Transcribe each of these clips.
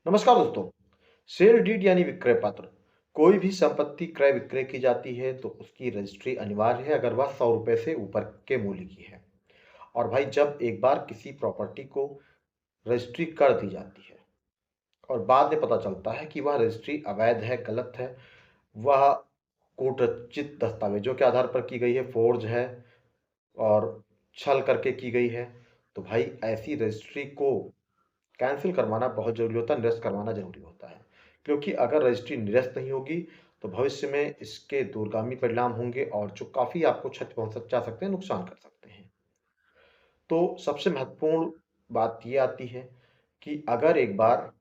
नमस्कार दोस्तों। Sale deed यानी विक्रय पत्र। कोई भी संपत्ति क्रय विक्रय की जाती है तो उसकी रजिस्ट्री अनिवार्य है अगर वह 100 रुपए से ऊपर के मूल्य की है। और भाई जब एक बार किसी प्रॉपर्टी को रजिस्ट्री कर दी जाती है और बाद में पता चलता है कि वह रजिस्ट्री अवैध है, गलत है, वह कूटरचित दस्तावेजों के आधार पर की गई है, फोर्ज है और छल करके की गई है, तो भाई ऐसी रजिस्ट्री को कैंसिल करवाना बहुत ज़रूरी होता है, निरस्त करवाना ज़रूरी होता है। क्योंकि अगर रजिस्ट्री निरस्त नहीं होगी तो भविष्य में इसके दूरगामी परिणाम होंगे और जो काफ़ी आपको क्षति पहुँचा सकते हैं, नुकसान कर सकते हैं। तो सबसे महत्वपूर्ण बात ये आती है कि अगर एक बार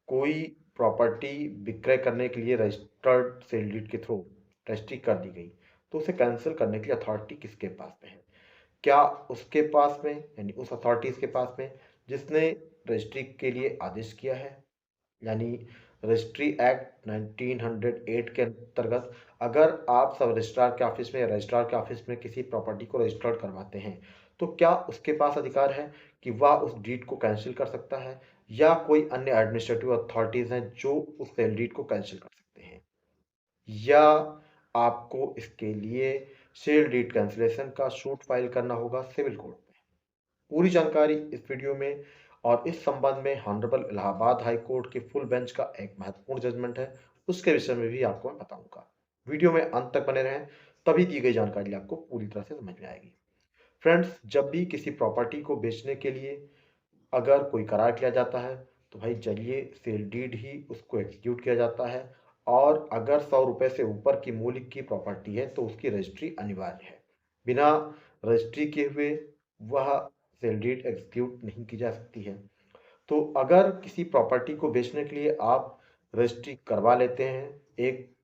कोई प्रॉपर्टी विक्रय करने के लिए रजिस्टर्ड सेल डीड के थ्रू रजिस्ट्री कर दी गई, तो उसे कैंसिल करने के लिए अथॉरिटी किसके पास में है? क्या उसके पास में, यानी उस अथॉरिटीज़ के पास में जिसने रजिस्ट्री के लिए आदेश किया है, यानी रजिस्ट्री एक्ट 1908 के अंतर्गत अगर आप सब रजिस्ट्रार के ऑफिस में या रजिस्ट्रार के ऑफिस में किसी प्रॉपर्टी को रजिस्टर्ड करवाते हैं, तो क्या उसके पास अधिकार है कि वह उस डीड को कैंसिल कर सकता है, या कोई अन्य एडमिनिस्ट्रेटिव अथॉरिटीज़ हैं जो उस सेल डीड को कैंसिल कर सकते हैं, या आपको इसके लिए सेल डीड कैंसिलेशन का सूट फाइल करना होगा सिविल कोर्ट में? पूरी जानकारी इस वीडियो में। और इस संबंध में हॉनरेबल इलाहाबाद हाई कोर्ट के फुल बेंच का एक महत्वपूर्ण जजमेंट है, उसके विषय में भी आपको मैं बताऊंगा। वीडियो में अंत तक बने रहें, तभी दी गई जानकारी आपको पूरी तरह से समझ में आएगी। फ्रेंड्स, जब भी किसी प्रॉपर्टी को बेचने के लिए अगर कोई करार किया जाता है तो भाई चलिए सेल डीड ही उसको एग्जीक्यूट किया जाता है। और अगर 100 रुपए से ऊपर की मूल्य की प्रॉपर्टी है तो उसकी रजिस्ट्री अनिवार्य है। बिना रजिस्ट्री किए हुए वह सेल डीड एग्जीक्यूट नहीं की जा सकती है। तो अगर किसी प्रॉपर्टी को बेचने के लिए आप रजिस्ट्री करवा लेते हैं, एक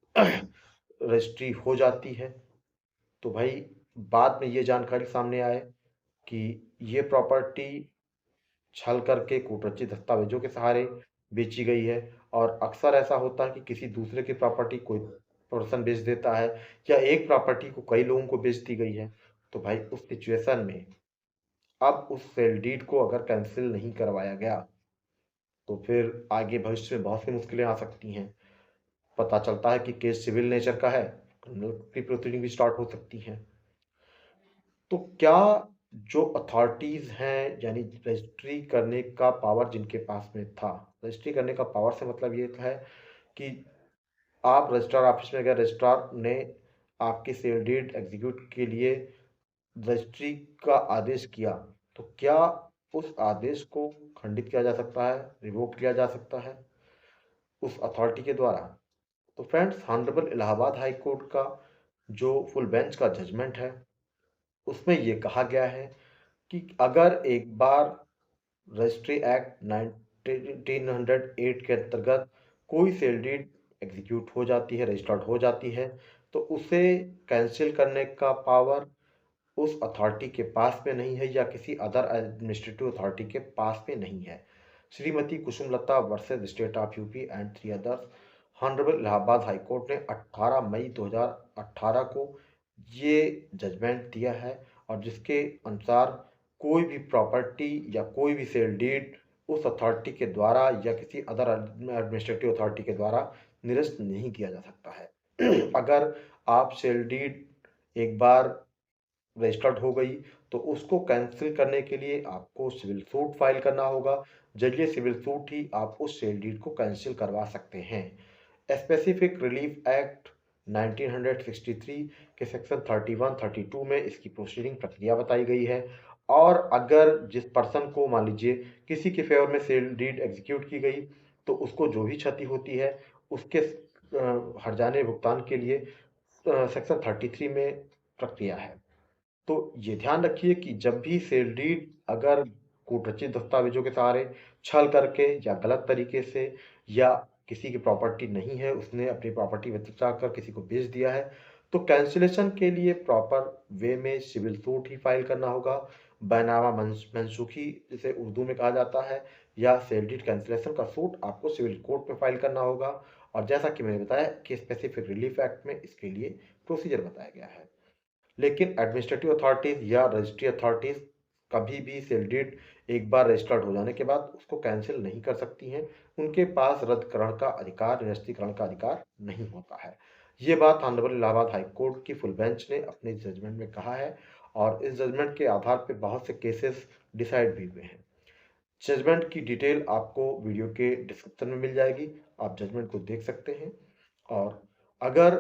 रजिस्ट्री हो जाती है, तो भाई बाद में ये जानकारी सामने आए कि ये प्रॉपर्टी छल करके कूटरचित दस्तावेजों के सहारे बेची गई है। और अक्सर ऐसा होता है कि किसी दूसरे की प्रॉपर्टी कोई पर्सन बेच देता है, या एक प्रॉपर्टी को कई लोगों को बेच दी गई है। तो भाई उस सिचुएशन में अब उस सेल डीड को अगर कैंसिल नहीं करवाया गया तो फिर आगे भविष्य में बहुत सी मुश्किलें आ सकती हैं। पता चलता है कि केस सिविल नेचर का है, क्रिमिनल की प्रोसीडिंग भी स्टार्ट हो सकती हैं। तो क्या जो अथॉरिटीज़ हैं, यानी रजिस्ट्री करने का पावर जिनके पास में था, रजिस्ट्री करने का पावर से मतलब ये है कि आप रजिस्ट्रार ऑफिस में गए, रजिस्ट्रार ने आपके सेल डीड एग्जीक्यूट के लिए रजिस्ट्री का आदेश किया, तो क्या उस आदेश को खंडित किया जा सकता है, रिवोक किया जा सकता है उस अथॉरिटी के द्वारा? तो friends, honourable Allahabad high court का जो फुल बेंच का जजमेंट है उसमें ये कहा गया है कि अगर एक बार रजिस्ट्री एक्ट 1908 के अंतर्गत कोई सेल डीड एग्जीक्यूट हो जाती है, रजिस्टर्ड हो जाती है, तो उसे कैंसिल करने का पावर उस अथॉरिटी के पास में नहीं है, या किसी अदर एडमिनिस्ट्रेटिव अथॉरिटी के पास में नहीं है। Shrimati Kusumlata versus state of UP and 3 others, honourable Allahabad high court ने 18 मई 2018 को ये जजमेंट दिया है, और जिसके अनुसार कोई भी प्रॉपर्टी या कोई भी सेल डीड उस अथॉरिटी के द्वारा या किसी अदर एडमिनिस्ट्रेटिव अथॉरिटी के द्वारा निरस्त नहीं किया जा सकता है। अगर आप सेल डीड एक बार रजिस्टर्ड हो गई तो उसको कैंसिल करने के लिए आपको सिविल सूट फाइल करना होगा। जरिए सिविल सूट ही आप उस सेल डीड को कैंसिल करवा सकते हैं। स्पेसिफिक रिलीफ एक्ट 1963 के सेक्शन 31 32 में इसकी प्रोसीडिंग प्रक्रिया बताई गई है। और अगर जिस पर्सन को मान लीजिए किसी के फेवर में सेल डीड एग्जीक्यूट की गई, तो उसको जो भी क्षति होती है उसके हर्जाने भुगतान के लिए सेक्शन 33 में प्रक्रिया है। तो ये ध्यान रखिए कि जब भी सेल डीड अगर कूटरचित दस्तावेजों के सहारे छल करके या गलत तरीके से, या किसी की प्रॉपर्टी नहीं है, उसने अपनी प्रॉपर्टी बेचा कर किसी को बेच दिया है, तो कैंसिलेशन के लिए प्रॉपर वे में सिविल सूट ही फाइल करना होगा। बैनामा मनसूखी जिसे उर्दू में कहा जाता है, या सेल डीड कैंसिलेशन का सूट आपको सिविल कोर्ट में फाइल करना होगा। और जैसा कि मैंने बताया कि स्पेसिफिक रिलीफ एक्ट में इसके लिए प्रोसीजर बताया गया है। लेकिन एडमिनिस्ट्रेटिव अथॉरिटीज़ या रजिस्ट्री अथॉरिटीज़ कभी भी सेल डीड एक बार रजिस्टर्ड हो जाने के बाद उसको कैंसिल नहीं कर सकती हैं। उनके पास रद्दकरण का अधिकार, निरस्तीकरण का अधिकार नहीं होता है। ये बात ऑनरेबल इलाहाबाद हाई कोर्ट की फुल बेंच ने अपने जजमेंट में कहा है और इस जजमेंट के आधार पर बहुत से केसेस डिसाइड भी हुए हैं। जजमेंट की डिटेल आपको वीडियो के डिस्क्रिप्शन में मिल जाएगी, आप जजमेंट को देख सकते हैं। और अगर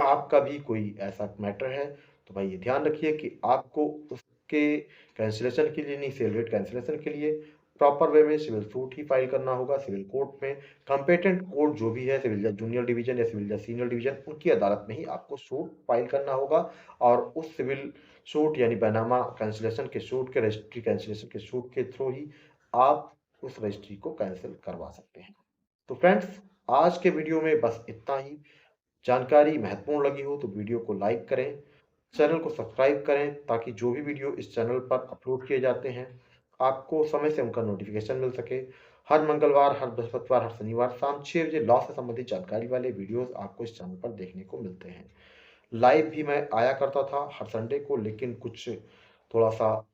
आपका भी कोई ऐसा मैटर है तो भाई ये ध्यान रखिए कि आपको उसके कैंसिलेशन के लिए नहीं, सेल रेट कैंसिलेशन के लिए प्रॉपर वे में सिविल सूट ही फाइल करना होगा सिविल कोर्ट में। कंपेटेंट कोर्ट जो भी है, सिविल जज जूनियर डिवीजन या सिविल जज सीनियर डिवीजन, उनकी अदालत में ही आपको सूट फाइल करना होगा। और उस सिविल सूट यानी बैनामा कैंसिलेशन के सूट के, रजिस्ट्री कैंसिलेशन के सूट के थ्रू ही आप उस रजिस्ट्री को कैंसिल करवा सकते हैं। तो फ्रेंड्स, आज के वीडियो में बस इतना ही। जानकारी महत्वपूर्ण लगी हो तो वीडियो को लाइक करें, चैनल को सब्सक्राइब करें ताकि जो भी वीडियो इस चैनल पर अपलोड किए जाते हैं आपको समय से उनका नोटिफिकेशन मिल सके। हर मंगलवार, हर बृहस्पतिवार, हर शनिवार शाम 6 बजे लॉ से संबंधित जानकारी वाले वीडियोस आपको इस चैनल पर देखने को मिलते हैं। लाइव भी मैं आया करता था हर संडे को, लेकिन कुछ थोड़ा सा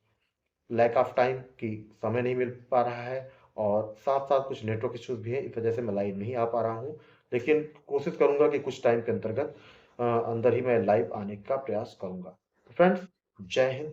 लैक ऑफ टाइम की समय नहीं मिल पा रहा है और साथ साथ कुछ नेटवर्क इश्यूज भी हैं, इस वजह से मैं लाइव नहीं आ पा रहा हूँ। लेकिन कोशिश करूंगा कि कुछ टाइम के अंतर्गत अंदर ही मैं लाइव आने का प्रयास करूंगा। फ्रेंड्स, जय हिंद,